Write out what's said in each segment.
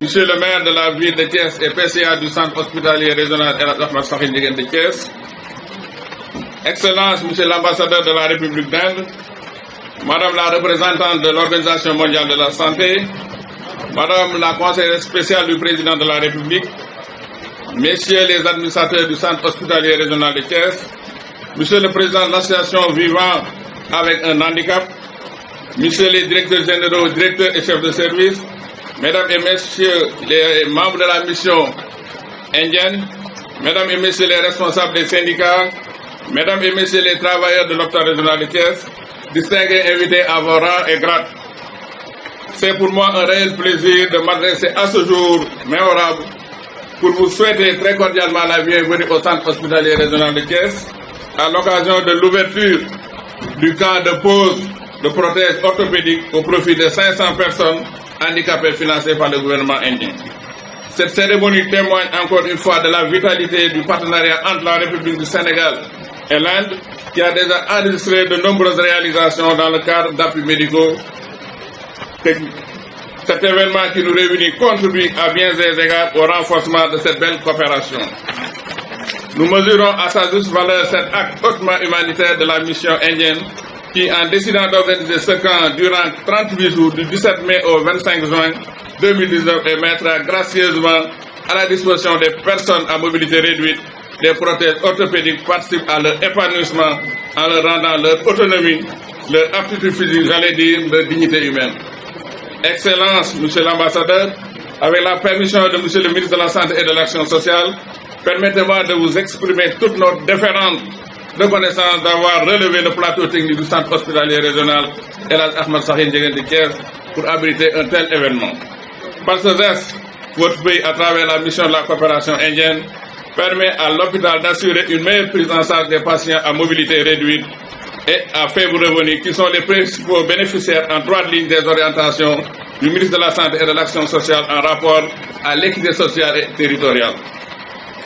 Monsieur le maire de la ville de Thiès et PCA du centre hospitalier régional El Hadj Ahmed Sakhir Ndiéguène de Thiès, Excellence, Monsieur l'ambassadeur de la République d'Inde, Madame la représentante de l'Organisation mondiale de la santé, Madame la conseillère spéciale du président de la République, Messieurs les administrateurs du centre hospitalier régional de Thiès, Monsieur le président de l'association Vivant avec un handicap, Messieurs les directeurs généraux, directeurs et chefs de service, Mesdames et Messieurs les membres de la mission indienne, Mesdames et Messieurs les responsables des syndicats, Mesdames et Messieurs les travailleurs de l'hôpital régional de Thiès, distingués invités à vos rangs et grades. C'est pour moi un réel plaisir de m'adresser à ce jour mémorable pour vous souhaiter très cordialement la bienvenue au centre hospitalier régional de Thiès à l'occasion de l'ouverture du camp de pose de prothèses orthopédiques au profit de 500 personnes handicapées financées par le gouvernement indien. Cette cérémonie témoigne encore une fois de la vitalité du partenariat entre la République du Sénégal et l'Inde, qui a déjà enregistré de nombreuses réalisations dans le cadre d'appuis médicaux techniques. Cet événement qui nous réunit contribue à bien des égards au renforcement de cette belle coopération. Nous mesurons à sa juste valeur cet acte hautement humanitaire de la mission indienne qui, en décidant d'organiser ce camp durant 38 jours du 17 mai au 25 juin 2019 et mettra gracieusement à la disposition des personnes à mobilité réduite des prothèses orthopédiques participent à leur épanouissement en leur rendant leur autonomie, leur aptitude physique, j'allais dire, leur dignité humaine. Excellence, Monsieur l'ambassadeur, avec la permission de Monsieur le ministre de la Santé et de l'Action sociale, permettez-moi de vous exprimer toute notre déférente reconnaissance d'avoir relevé le plateau technique du centre hospitalier régional El Hadj Ahmed Sakhir Ndiéguène de Thiès pour abriter un tel événement. Par ce geste, votre pays, à travers la mission de la coopération indienne, permet à l'hôpital d'assurer une meilleure prise en charge des patients à mobilité réduite et à faible revenu, qui sont les principaux bénéficiaires en droite ligne des orientations du ministre de la Santé et de l'Action sociale en rapport à l'équité sociale et territoriale.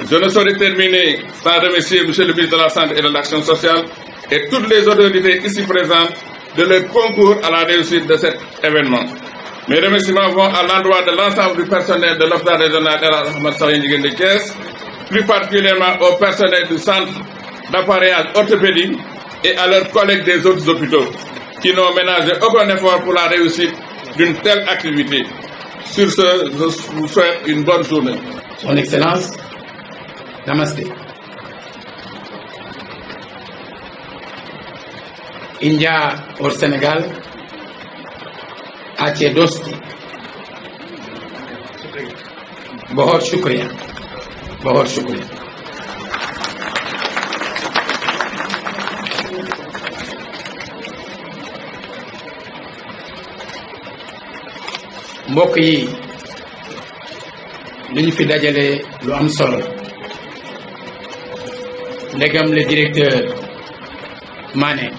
Je ne saurais terminer sans remercier Monsieur le ministre de la Santé et de l'Action sociale et toutes les autorités ici présentes de leur concours à la réussite de cet événement. Mes remerciements vont à l'endroit de l'ensemble du personnel de l'hôpital régional El Hadj Ahmed Sakhir Ndiéguène de Thiès, plus particulièrement au personnel du centre d'appareillage orthopédique et à leurs collègues des autres hôpitaux, qui n'ont ménagé aucun effort pour la réussite d'une telle activité. Sur ce, je vous souhaite une bonne journée. Son Excellence, Namaste. India और सेनेगाल अच्छे दोस्ती बहुत शुक्रिया बहुत शुक्रिया mbokk yi li ñu fi dajale lu am solo ndegam le directeur Mané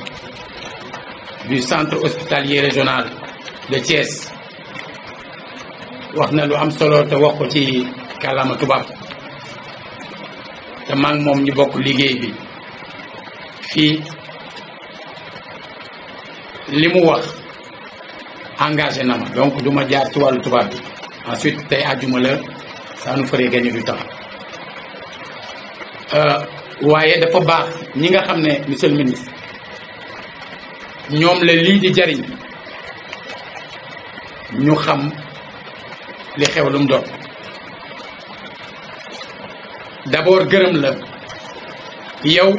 du centre hospitalier régional de Thiès wax na lu am solo te wax ko ci kàllaama tubaab te maa ngi moom ñu bokk liggéey bi fii li mu wax engagé na ma donc du ma jaar ci wàllu tubaab bi ensuite tey àjjuma la ça nous ferait gagner du temps waaye dafa baax ñi nga xam ne monsieur le ministre ñoom la lii di jariñ ñu xam li xew lu mu doon d'abord gërëm la yow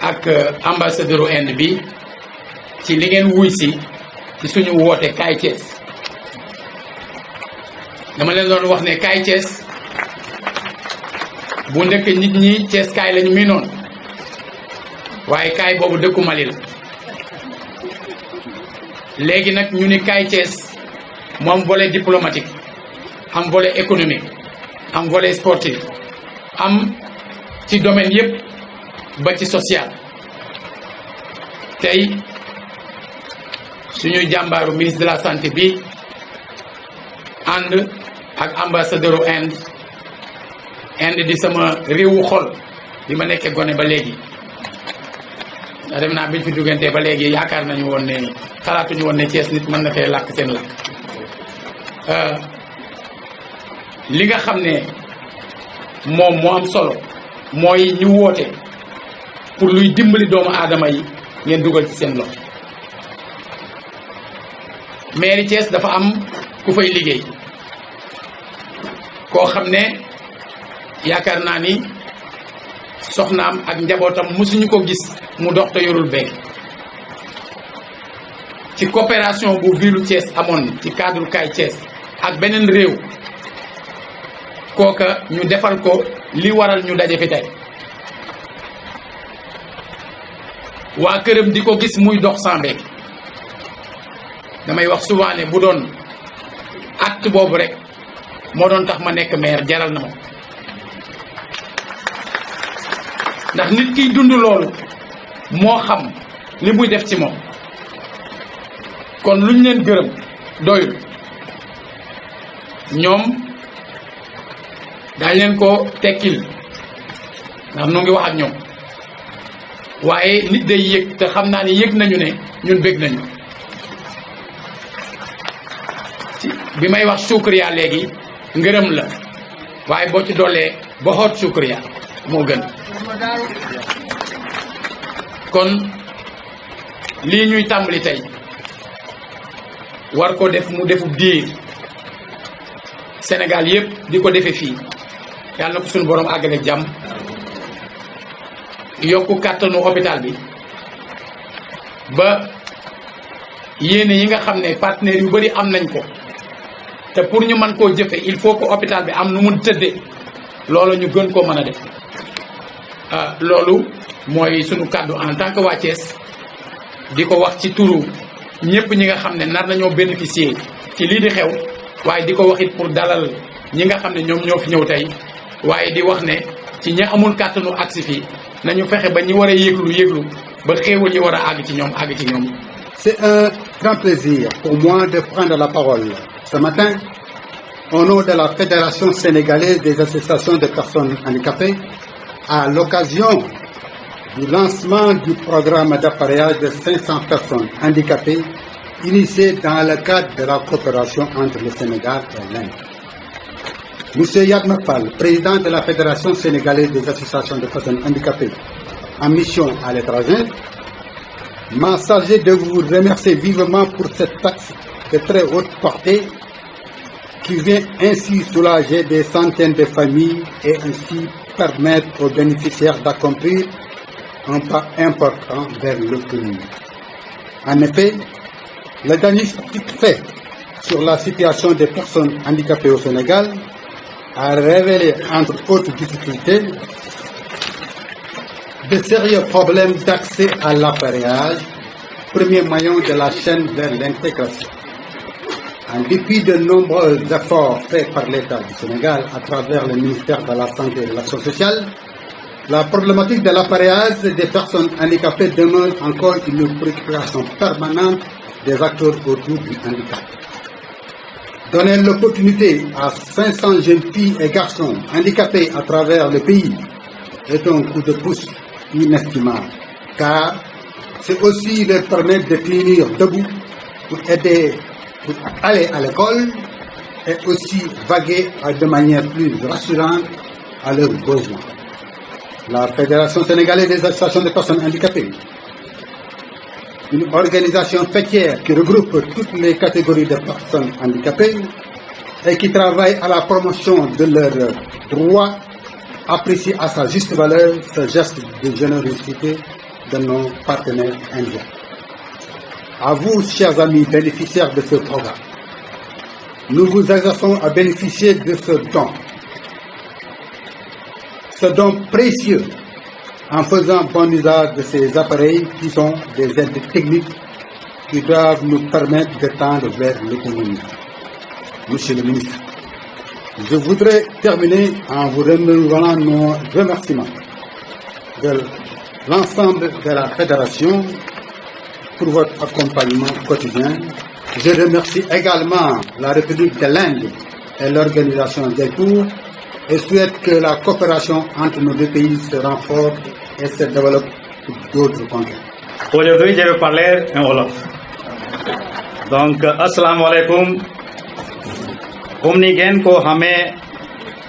ak ambassadeur u Inde bi ci li ngeen wuy si ci suñu woote Kaay Thiès dama leen doon wax ne Kaay Thiès bu ndekk nit ñi Thiès kaay lañu miinoon waaye kaay boobu dëkku Mali la léegi nag ñu ni Kaay Thiès mu am volet diplomatique am volet économique am volet sportif am ci domaine yépp ba ci social tey suñu jàmbaaru ministre de la santé bi ànd ak ambassadeur u Inde di sama réewu xol bi ma nekkee gone ba léegi ndax dem naa biñ fi duggantee ba léegi yaakaar nañu woon ne xalaatuñu woon ne Thiès nit mën na fee làkk seen làkk li nga xam ne moom moo am solo mooy ñu woote pour luy dimbali doomu aadama yi ngeen dugal ci seen loxo mairie Thiès dafa am ku fay liggéey koo xam ne yaakaar naa ni soxnaam ak njabootam mësuñu ko gis mu dox te yorul beek ci coopération bu ville Thiès amoon ci cadre Kaay Thiès ak beneen réew kooka ñu defal ko li waral ñu daje fi tey waa këram di ko gis muy dox sans beek damay wax souvent ne bu doon acte boobu rek moo doon tax ma nekk maire jaral na ma ndax nit kiy dund loolu moo xam li muy def ci moom kon luñ leen gërëm doyul ñoom dañ leen ko tekkil ndax nu ngi wax ak ñoom waaye nit day yëg te xam naa ni yëg nañu ne ñun bég nañu bi may wax shukriya léegi ngërëm la waaye boo ci dollee boxoot shukriya moo gën kon lii ñuy tàmbali tey war ko def mu defu diir Sénégal yëpp di ko defe fii yàlla na ko suñu borom àggale ak jàmm yokku kàttanu hôpital bi ba yéene yi nga xam ne partenaires yu bari am nañ ko te pour ñu mën koo jëfe il faut que hôpital bi am nu mu tëddee loolu ñu gën koo mën a def loolu mooy sunu kàddu en tant que waa Thiès di ko wax ci turu ñëpp ñi nga xam ne nar nañoo bénéficier ci lii di xew waaye di ko wax it pour dalal ñi nga xam ne ñoom ñoo fi ñëw tey waaye di wax ne ci ñi amul kàttanu agsi fii nañu fexe ba ñi war a yëglu ba xéewal ñi war a àgg ci ñoom àgg ci ñoom. C'est un grand plaisir pour moi de prendre la parole ce matin au nom de la Fédération sénégalaise des associations de personnes handicapées à l'occasion du lancement du programme d'appareillage de 500 personnes handicapées initié dans le cadre de la coopération entre le Sénégal et l'Inde. Monsieur Yatma Fall, président de la Fédération sénégalaise des associations de personnes handicapées en mission à l'étranger, m'a chargé de vous remercier vivement pour cet acte de très haute portée qui vient ainsi soulager des centaines de familles et ainsi permettre aux bénéficiaires d'accomplir un pas important vers l'autonomie. En effet, le diagnostic fait sur la situation des personnes handicapées au Sénégal a révélé, entre autres difficultés, de sérieux problèmes d'accès à l'appareillage, premier maillon de la chaîne vers l'intégration. En dépit de nombreux efforts faits par l'État du Sénégal à travers le ministère de la Santé et de l'Action sociale, la problématique de l'appareillage des personnes handicapées demeure encore une préoccupation permanente des acteurs autour du handicap. Donner l'opportunité à 500 jeunes filles et garçons handicapés à travers le pays est un coup de pouce inestimable, car c'est aussi leur permettre de tenir debout pour aller à l'école et aussi vaguer de manière plus rassurante à leurs besoins. La Fédération sénégalaise des associations de personnes handicapées, une organisation fêtière qui regroupe toutes les catégories de personnes handicapées et qui travaille à la promotion de leurs droits, apprécie à sa juste valeur ce geste de générosité de nos partenaires indiens. À vous, chers amis bénéficiaires de ce programme, nous vous exhortons à bénéficier de ce don précieux en faisant bon usage de ces appareils qui sont des aides techniques qui doivent nous permettre de tendre vers l'autonomie. Monsieur le ministre, je voudrais terminer en vous renouvelant nos remerciements de l'ensemble de la Fédération pour votre accompagnement quotidien. Je remercie également la République de l'Inde et l'organisation des tours et souhaite que la coopération entre nos deux pays se renforce et se développe pour d'autres contextes. Aujourd'hui, je vais parler en Wolof. Donc, assalamu alaikum. Comme ni ngeen ko xamee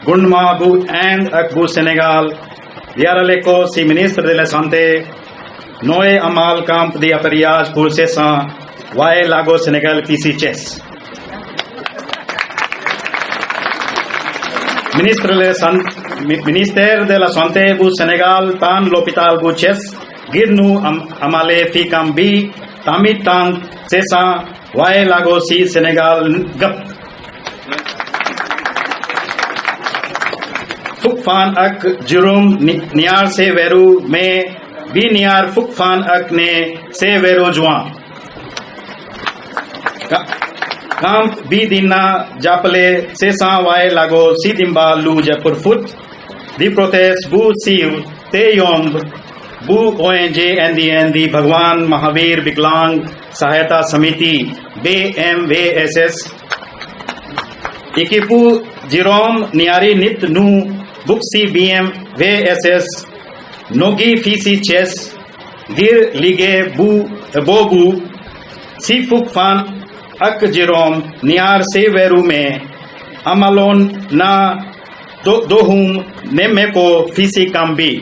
Gundma bu and Akbu Senegal, Diaraleco, si ministre de la Santé, Noé Amal Camp de Aperiage pour Cessan, Wae Lago Sénégal PC Chess. Ministère de la Santé bu Sénégal, Tan l'hôpital bu Chess, Girnu Amale Fi Kambi, Tamit Tan Cessan, Wae Lago si Sénégal Gap. Fukfan ak Jurum Niar se Veru me Bi Niar Fukfan ak ne se Veru Juan. Camp Bi Dina Japale Cessan Wae Lago Sidimba Lu Jaipur Foot. Di protest Bu Siv Te Yomb Bu ONG NDND Bhagwan Mahavir Biklang Sahayata Samiti BMVSS Ikipu Jerome Niari Nit Nu Buxi BMVSS Nogi Fisi Chess Gir Lige Bobu Sifuk Fan Ak Jerome Niar Severu Me Amalon Na Dohum Nemeko Fisi Kambi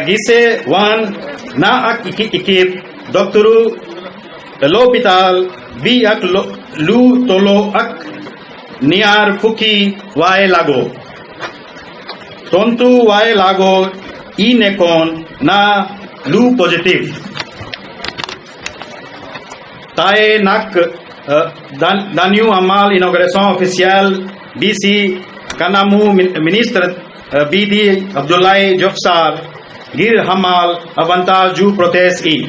Gise Wan Na Ak Ikip Doktoru L'Hopital Bi Ak Lu Tolo Ak Niar Fuki Wae Lago Tontu Wae Lago Inekon Na Lu Positive Tae Nak Daniu Amal Inauguration Officielle BC Kanamu Ministre BD Abdoulaye Jofsar Gir Hamal Avantage Ju Protest I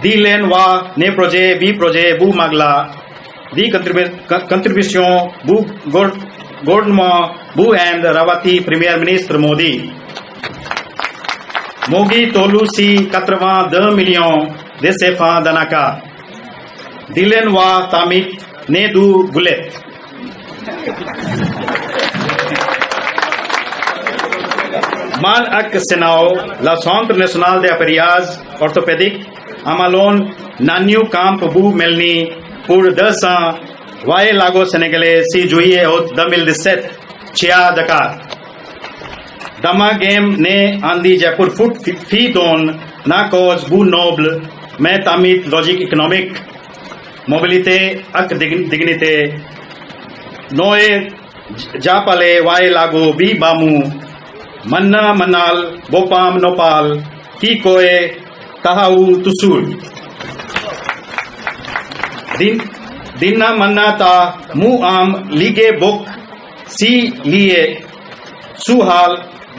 Dilen Wa Ne Projet B Projet Bu Magla Di contribution Bu Gouvernement Bu and Rawati Premier Ministre Modi Mogi Tolu Si 82 millions de CFA Danaka Dilen Wa Tamit Ne Du Gulet Man Ak Senao La Centre National de Aperiage Orthopédique Amalon Naniu Camp Bu Melni pour 200 Wae Lago Sénégalais 6 juillet 2017 Chia Dakar Dama Game Ne Andi Jaipur Foot Fi Don Na cause Bu Noble Mais Tamit Logique économique Mobilité Ak Dignité Noé Japale Wae Lago Bi Bamu Manna Manal Bopam Nopal Ki Koe Tahau Tusul Dinna Manata Muam Lige Bok Si Lie Suhal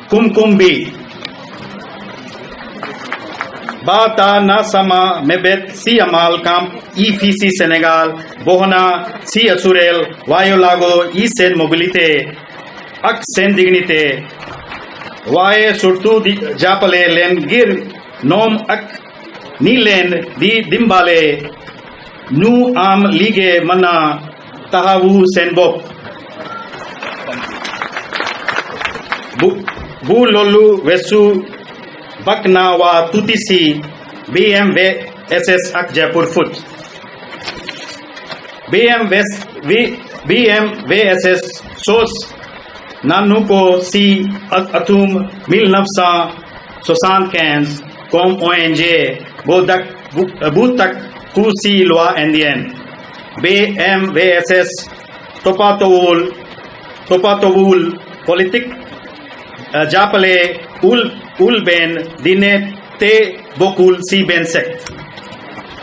Kumkumbi Bata Nasama Mebet Si Amal Camp EFC Senegal Bohana Si Asurel Wayo Lago Isen Mobilité Ak Sen Dignité Wae Surtu Japale Len Gir Nom Ak Nilen Di Dimbale Nu Am Lige Mana Tahawu Senbok Bu Lolu Vesu Bakna Wa Tutisi BMVSS Ak Jaipur Foot BMVSS Sos Nanuko Si Atum 1975 Comme ONG Boutak Kusi Loi Indienne BMVSS Topatowul Politique Japale Ulben Dine Te Bokul Si Ben Sek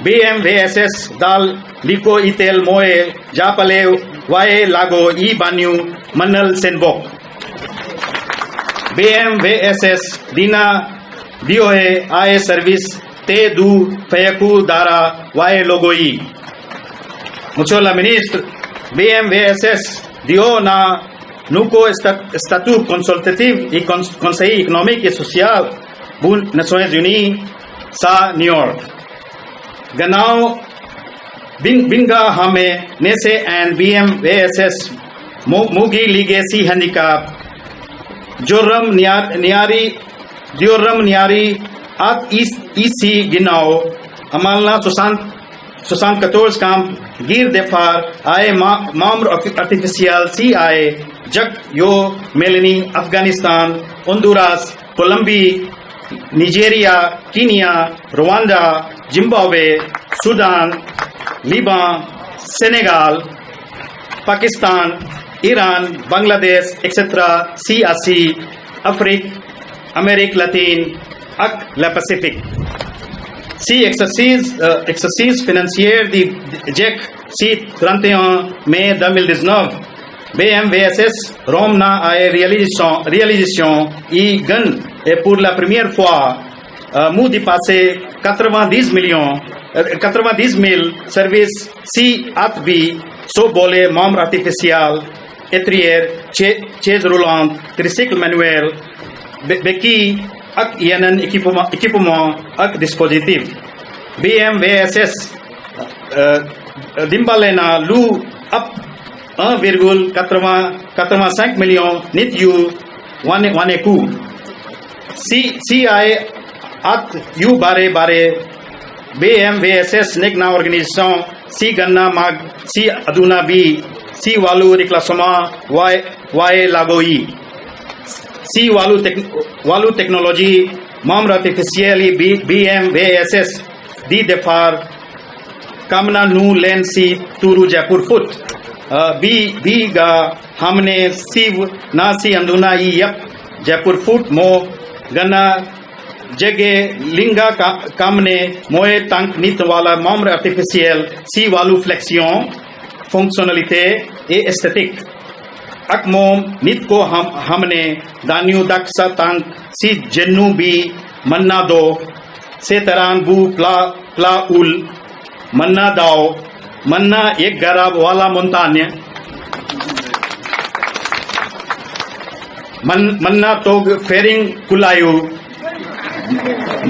BMVSS Dal Liko Itel Moe Japale Wae Lago I Banyu Manal Senbok BMVSS Dina Dioe Ae Service Te Du Fayaku Dara Wae Logoi Monsieur le Ministre BMVSS Dio Na Nuko Statut Consultatif et Conseil économique et social Bu Nations Unies Sa New York Ganao Binga Hame Nese and BMVSS Mugi Legacy Handicap Joram Niari At Isi Ginao Amalna 74 camp Gir Defar Ae Membre Artificial Si Ae Jak Yo Melanie Afghanistan Honduras Colombia Nigeria Kenya Rwanda Zimbabwe Sudan Liban Senegal Pakistan Iran Bangladesh etc. Si Asi Afrique Amérique latine ak la Pacifique. Si exercice financier du JEC si 31 mai 2019 BMVSS Rome na ae réalisation i gan et pour la première fois nous dépasser 90 000 services si atbi so bolé membre artificiel étrière chaise roulante tricycle manuel beki ak yenen équipement ak dispositif BMVSS dimbalena lu up 1,85 million nit yu wane ku si ay at yu bare BMVSS nekna organisation si ganna mag si aduna bi si walu reclassement wae lagoi si walu technologie membre artificiel BMVSS di defar kamna nu len si turu Jaipur foot bi ga हमने सिव नासी अंदुना यप जयपुर फुट मो गना जगे लिंगा कामने मोए तंक नित वाला membre artificiel si walu flexion fonctionnalité et esthétique akmom nit ko हमने दानियो दक्सा तंक si jennu bi manna do से तरान बू प्ला उल मन्ना दाओ मन्ना एक गराब वाला मुंतान्य मन्ना तोग फेरिंग कुलायु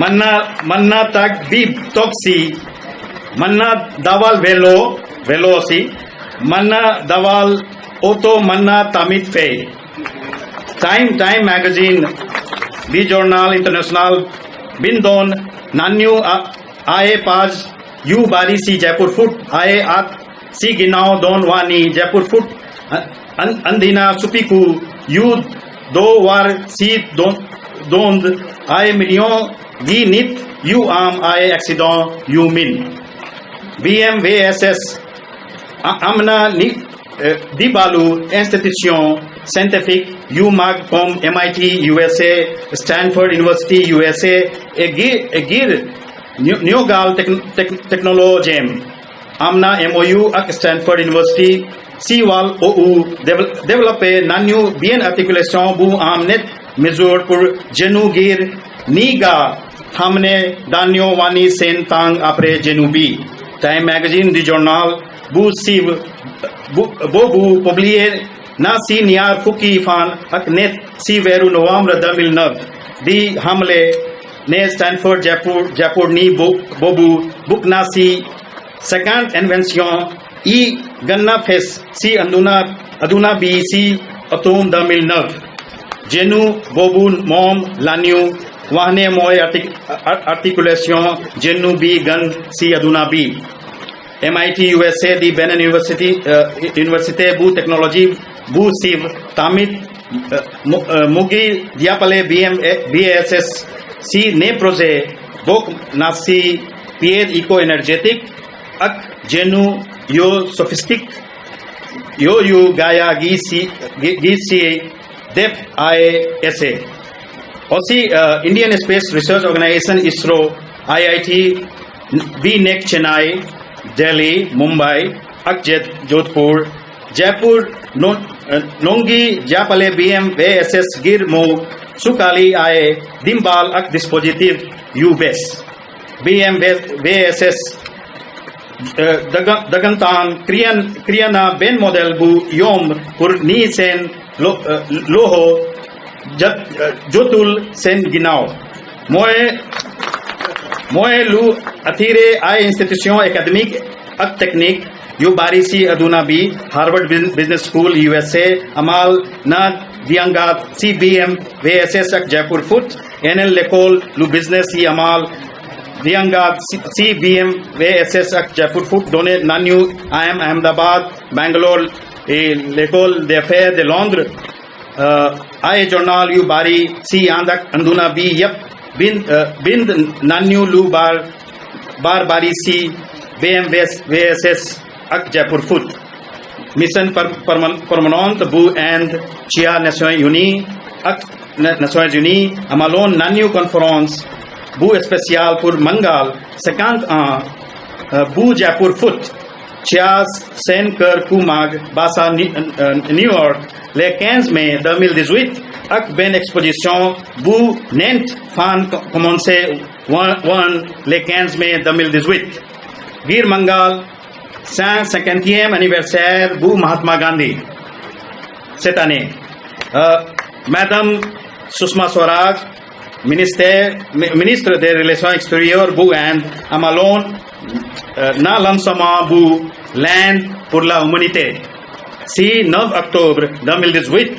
मन्ना तक बीब तोक्सी मन्ना दवाल वेलोसी मन्ना दवाल ओतो मन्ना तमित फे टाइम मैगजीन बी जर्नल इंटरनेशनल बिंदोन नान्यू आए पाज यू बारी सी जयपुर फुट आए आत सी गिनाओ दोन वानी जयपुर फुट अंधीना सुपिकू यू दो वार सी दोंद आए मिलियों गी नित यू आम आए एक्सीडों यू मिन BMVSS amna di balu institution scientifique you mag com MIT USA Stanford University USA egir neogal technologem amna MOU ak Stanford University siwal ou développer nanu bien articulation bu amnet mesure pour genu gir niga हमने दानियो वानी सेन तांग अपरे जेनुबी time magazine दी जर्नल बू सिव बू पब्लिए ना सी नियार फुकी फान अकनेत सी वेरु नवंबर 2009 दी हमले ने स्टैनफोर्ड जयपुर नी बोबू बुक ना सी सेकंड इन्वेंशन ई गन्ना फेस सी अदुना बी सी अतोम 2009 जेनु बोबू मोम लान्यू वहने मोए आर्टिकुलेशन जेनु बी गन सी अदुना बी MIT USA दी बेनन यूनिवर्सिटी बू टेक्नोलॉजी बू सिव तामित मुगी दियापले BMVSS सी ने प्रोजे बोक नासी पियर इको एनर्जेटिक अक जेनु यो सोफिस्टिक यो गाया गी सी डेफ आए ऐसे aussi Indian Space Research Organization ISRO IIT BNEC Chennai Delhi Mumbai Akjet Jodhpur Jaipur Nongi Japale BMVSS Gir Mo Sukali Ae Dimbal Ak Dispositif UBS BMVSS Dagantan Kriana Ben Model Bu Yom Pur Ni Sen Loho जोतुल सेन गिनाओ मोए लू अथीरे आए institution academic अक technique यू बारिसी अदुना बी हार्वर्ड बिजनेस स्कूल USA अमाल ना दियांगा CBMVSS अक जयपुर फुट NL लेकोल लू बिजनेस ही अमाल Diangad CBM VSS ak Jaipur Foot donné Nanyu IM Ahmedabad Bangalore et l'école des affaires de Londres ay journal yu bari si andak anduna bi yep bind Nanyu lu bar bari si VSS ak Jaipur Foot mission permanente bu Inde Chia Nations Unies ak Nations Unies amalon Nanyu conférence bu spécial pour Mangal 50 ans bu Jaipur Foot Chia Sen Kër Kumag Basa New York le 15 mai 2018 ak benn exposition bu Nent fan commencé le 15 mai 2018 biir Mangal 150e anniversaire bu Mahatma Gandhi cette année Madame Sushma Swaraj ministre des Relations extérieures bu Inde amaloon na lancement bu l'Inde pour la humanité si 9 octobre 2018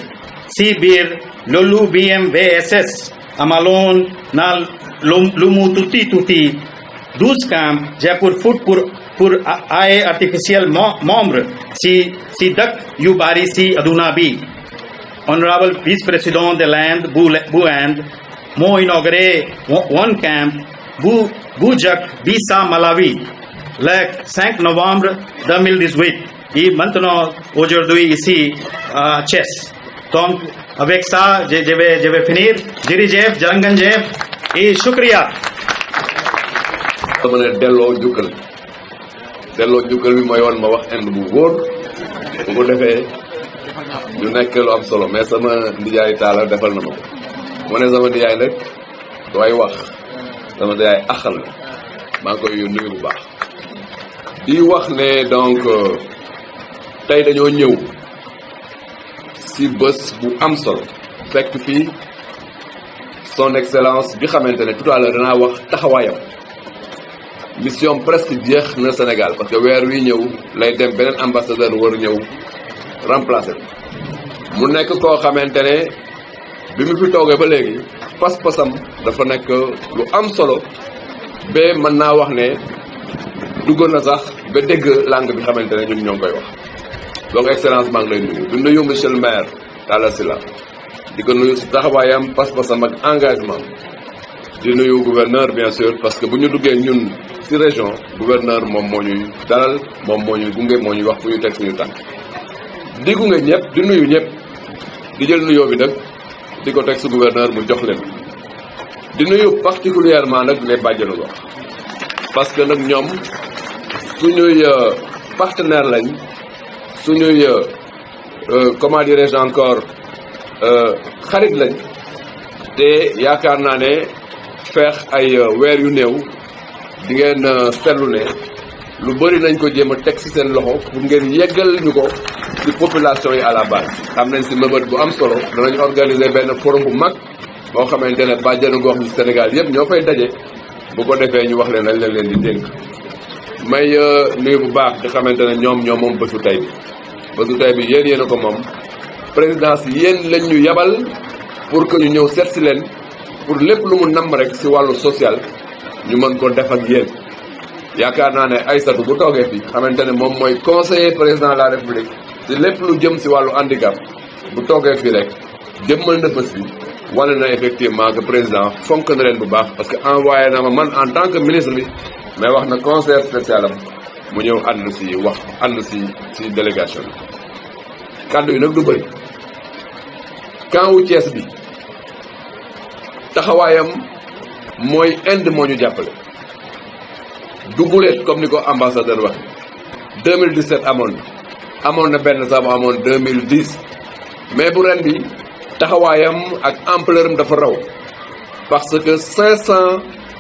si biir loolu BMVSS amaloon na lu mu tuuti 12 camps Jaipur Foot pour ay artificiel membre si dëkk yu bari si aduna bi honorable vice-président de l'Inde bu Inde moo inauguré one camp bu jëkk Bisa Malawi le 5 novembre 2018 et maintenant aujourd'hui ici à Thiès. Donc avec ça je vais finir jërëjëf jërëngeen et shukriya. dama ne delloo jukkal bi mooy woon ma wax Inde bu wóor bu ko defee ñu nekk lu am solo mais sama ndijaay taala defal na ma ko mu ne sama ndijaay nag dooy wax sama ndijaay axal la maa ngi koy nuyu bu baax di wax ne donc tey dañoo ñëw si bés bu am solo fekk fii son excellence bi xamante ne tout à l'heure danaa wax taxawaayam mission presque jeex na Sénégal parce que weer wi ñëw lay dem beneen ambassadeur war ñëw remplacer mu nekk koo xamante ne bi mu fi toogee ba léegi pas-pasam dafa nekk lu am solo ba mën naa wax ne duggoon na sax ba dégg langue bi xamante ne ñun ñoo ngi koy wax donc excellence maa ngi lay nuyu di nuyu monsieur le maire Talla Sylla di ko nuyu si taxawaayam pas-pasam ak engagement di nuyu gouverneur bien sûr parce que bu ñu duggee ñun ci région gouverneur moom moo ñuy dalal moom moo ñuy gunge moo ñuy wax fu ñu teg suñu tànk di gunge ñëpp di nuyu ñëpp di jël nuyoo bi nag di ko teg su gouverneur mu jox leen di nuyu particulièrement nag les bàjjenu gox parce que nag ñoom suñuy partenaire lañ suñuy comment dirais-je encore xarit lañ te yaakaar naa ne feex ay weer yu néew di ngeen seetlu ne lu bëri nañ ko jéem a teg ci seen loxo pour ngeen yeggal ñu ko ci population yi à la base am nañ ci mëbët bu am solo danañ organiser benn forum bu mag boo xamante ne bàjjenu gox yi Sénégal yëpp ñoo fay daje bu ko defee ñu wax leen nañ leen di dénk may nuyu bu baax di xamante ne ñoo moom bésu tey bi yéen a ko moom présidence yéen lañ ñu yabal pour que ñu ñëw seet si leen pour lépp lu mu namm rek ci wàllu social ñu mën ko def ak yéen yaakaar naa ne Aïssatou bu toogee fi xamante ne moom mooy conseiller président de la république ci lépp lu jëm ci wàllu handicap bu toogee fii rek jëmmal na bés bi wane na effectivement que président fonk na leen bu baax parce que envoyé na ma man en tant que ministre bi mais wax na conseiller spécial am mu ñëw ànd ci délégation bi kàddu yi nag du bëri camp wu Thiès bi taxawaayam mooy Inde moo ñu jàppale duguleet comme ni ko ambassadeur wax 2017 amoon na benn sax bu amoon 2010 mais bu ren bi taxawaayam ak ampleur am dafa raw parce que 500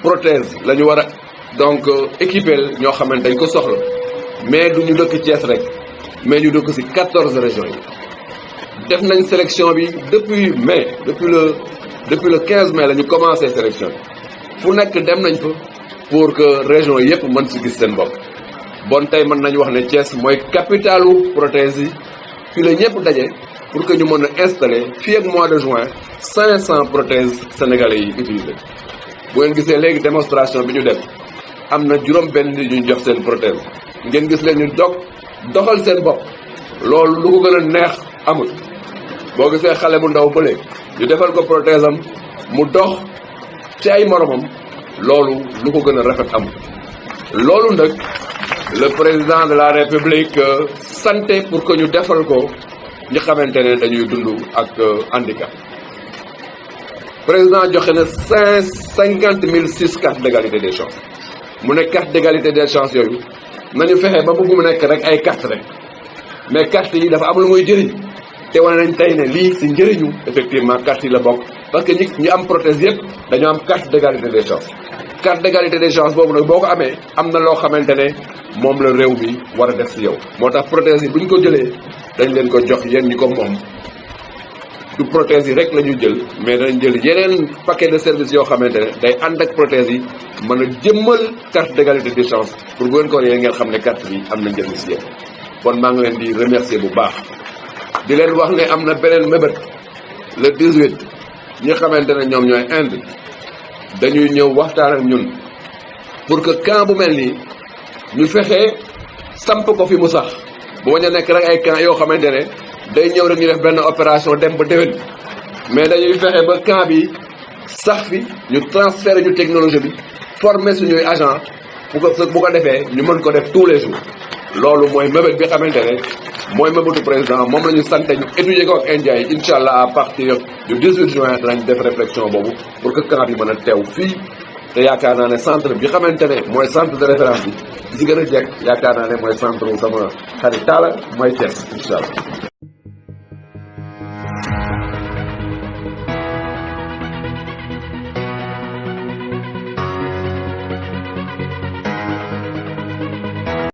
prothèses la ñu war a donc équiper ñoo xamante dañ ko soxla mais du ñu dëkk Thiès rek mais ñu dëkk ci 14 régions yi def nañ sélection bi depuis le 15 mai la ñu commencé sélection bi fu nekk dem nañ fa pour que région yépp mën ci gis seen bopp bon tey mën nañu wax ne Thiès mooy capitalu prothèse yi fii la ñëpp daje pour que ñu mën a installer fii ak mois de juin 500 prothèses sénégalais yi utilisé bu ngeen gisee léegi démonstration bi ñu def am na juróom-benn nit ñu jox seen prothèse ngeen gis leen ñu doxal seen bopp loolu lu ko gën a neex amul boo gisee xale bu ndaw bële ñu defal ko prothèse am mu dox ci ay moromam loolu lu ko gën a rafet amul loolu nag le président de la république santé pour que ñu defal ko ñi xamante ne dañuy dund ak handicap président joxe na 50 006 cartes d'égalité des chances mu ne carte d'égalité des chances yooyu nañu fexe ba bëgg mu nekk rek ay carte rek mais carte yi dafa am lu muy jëriñ te wane nañ tey ne lii si njëriñu effectivement carte yi la bokk parce que ñi am prothèse yëpp dañoo am carte d'égalité des chances carte d'égalité des chances boobu nag boo ko amee am na loo xamante ne moom la réew mi war a def si yow moo tax prothèse yi bu ñu ko jëlee dañ leen ko jox yéen ñi ko moom du prothèse yi rek la ñuy jël mais dañ jël yeneen paquet de services yoo xamante ne day ànd ak prothèse yi mën a jëmmal carte d'égalité des chances pour bu ngeen ko yéen ngeen xam ne carte bi am na njëriñ si yéen kon maa ngi leen di remercier bu baax di leen wax ne am na beneen mébét le 18 ñi xamante ne ñoom ñooy Inde dañuy ñëw waxtaan ak ñun pour que camp bu mel nii ñu fexe samp ko fi mu sax bu wañ a nekk rek ay camp yoo xamante ne day ñëw rek ñu def benn opération dem ba déwén mais dañuy fexe ba camp bi sax fi ñu transférer ñu technologie bi former suñuy agent bu ko defee ñu mën ko def tous les jours loolu mooy mébét bi xamante ne mooy mébétu président moom la ñu sant ñu étudier ko ak India yi incha allah à partir du 18 juin danañ def réflexion boobu pour que camp bi mën a teew fii te yaakaar naa ne centre bi xamante ne mooy centre de référence bi si gën a jekk yaakaar naa ne mooy centre sama xarit Talla mooy Thiès incha allah